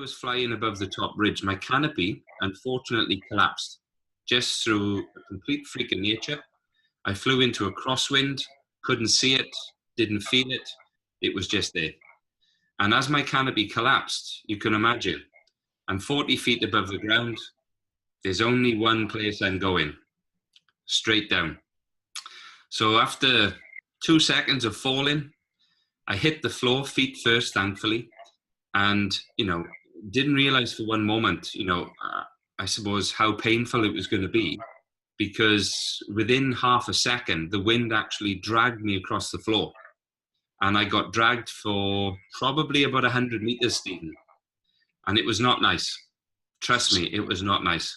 was flying above the top ridge, my canopy unfortunately collapsed just through a complete freak of nature. I flew into a crosswind, couldn't see it, didn't feel it. It was just there. And as my canopy collapsed, you can imagine, I'm 40 feet above the ground. There's only one place I'm going, straight down. So after 2 seconds of falling, I hit the floor, feet first, thankfully. And, didn't realize for one moment, I suppose how painful it was going to be, because within half a second, the wind actually dragged me across the floor. And I got dragged for probably about 100 meters, Stephen. And it was not nice. Trust me, it was not nice.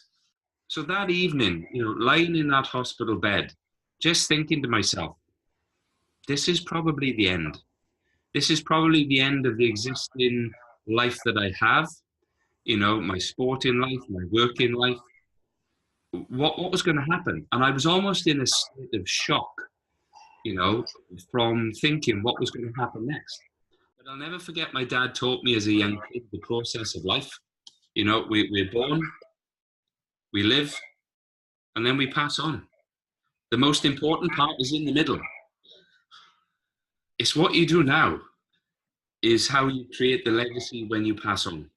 So that evening, lying in that hospital bed, just thinking to myself, this is probably the end. This is probably the end of the existing life that I have, my sporting life, my working life. What was going to happen? And I was almost in a state of shock, from thinking what was going to happen next. But I'll never forget my dad taught me as a young kid the process of life. We're born, we live, and then we pass on. The most important part is in the middle. It's what you do now is how you create the legacy when you pass on,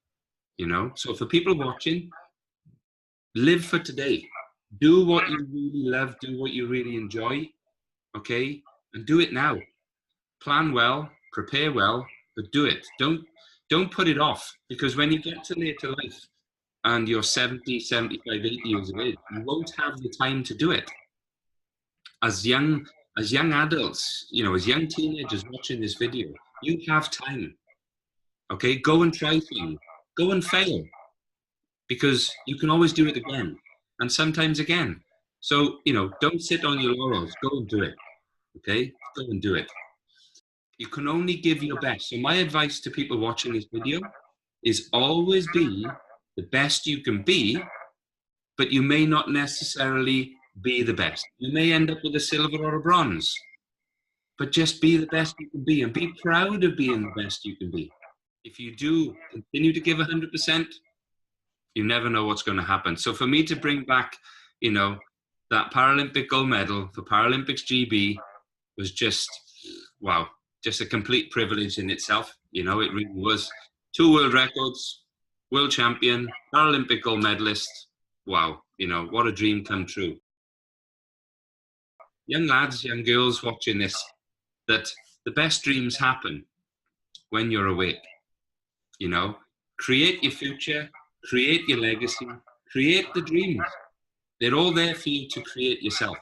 So for people watching, live for today. Do what you really love, do what you really enjoy, okay? And do it now. Plan well, prepare well, but do it. Don't put it off, because when you get to later life and you're 70, 75, 80 years of age, you won't have the time to do it. As young adults, as young teenagers watching this video, you have time, okay? Go and try things. Go and fail, because you can always do it again, and sometimes again. So, don't sit on your laurels. Go and do it, okay? Go and do it. You can only give your best. So my advice to people watching this video is always be the best you can be, but you may not necessarily be the best. You may end up with a silver or a bronze, but just be the best you can be and be proud of being the best you can be. If you do continue to give 100%, you never know what's going to happen. So for me to bring back, that Paralympic gold medal for Paralympics GB was just, wow, just a complete privilege in itself. It really was. 2 world records, world champion, Paralympic gold medalist. Wow, what a dream come true. Young lads, young girls watching this, that the best dreams happen when you're awake. Create your future, create your legacy, create the dreams. They're all there for you to create yourself,